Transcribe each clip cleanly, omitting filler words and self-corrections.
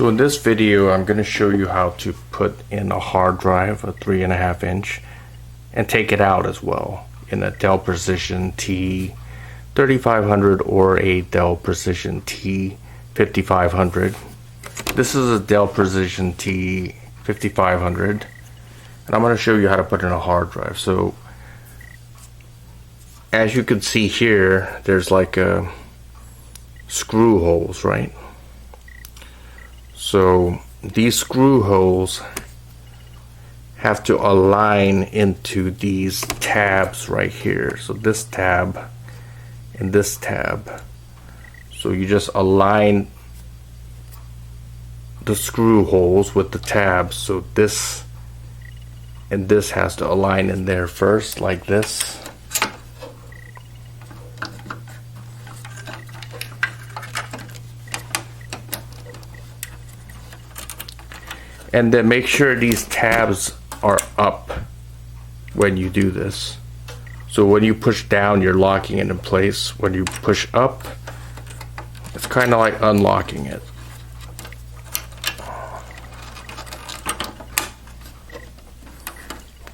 So in this video, I'm going to show you how to put in a hard drive, a 3.5 inch, and take it out as well in a Dell Precision T3500 or a Dell Precision T5500. This is a Dell Precision T5500, and I'm going to show you how to put in a hard drive. So as you can see here, there's like a screw holes, right? So these screw holes have to align into these tabs right here. So this tab and this tab. So you just align the screw holes with the tabs. So this and this has to align in there first, like this. And then make sure these tabs are up when you do this. So when you push down, you're locking it in place. When you push up, it's kind of like unlocking it.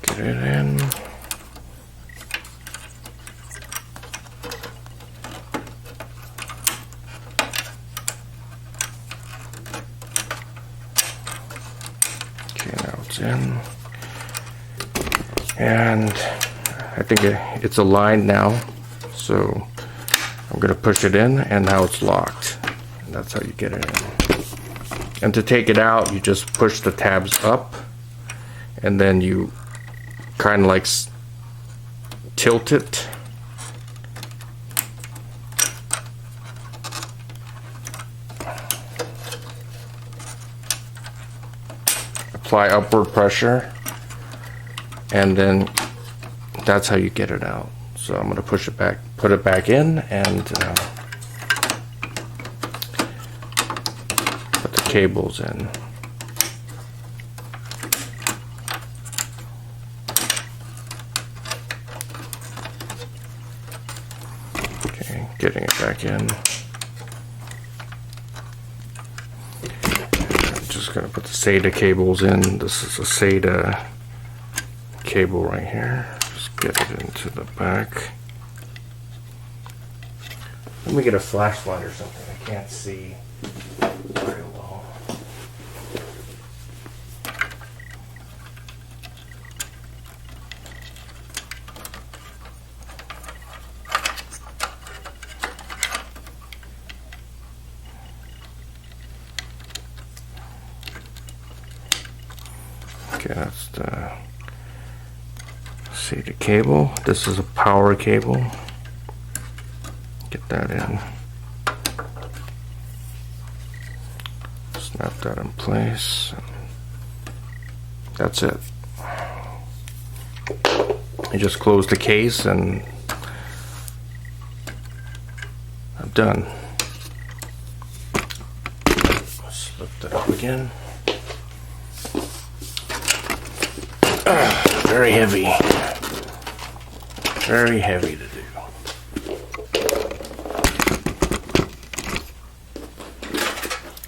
Get it in. Now it's in, and I think it's aligned now, so I'm going to push it in, and now it's locked, and that's how you get it in. And to take it out, you just push the tabs up, and then you kind of like tilt it. Apply upward pressure, and then that's how you get it out. So I'm going to push it back, put it back in, and put the cables in. Okay, getting it back in. Just gonna put the SATA cables in. This is a SATA cable right here. Just get it into the back. Let me get a flashlight or something. I can't see very well. Okay, that's the SATA cable. This is a power cable. Get that in. Snap that in place. That's it. You just close the case and I'm done. Let's lift it up again. Very heavy. Very heavy to do.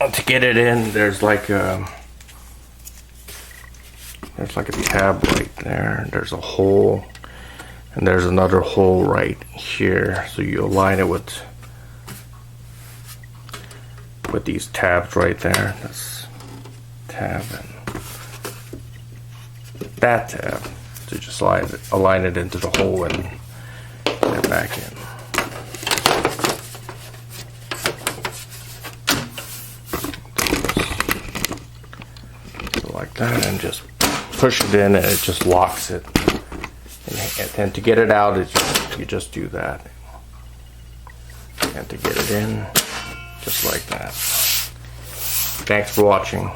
And to get it in, there's like a tab right there. There's a hole, and there's another hole right here. So you align it with these tabs right there. That's tab and that tab. So just align it into the hole and get it back in. So like that, and just push it in, and it just locks it. And to get it out, you just do that. And to get it in, just like that. Thanks for watching.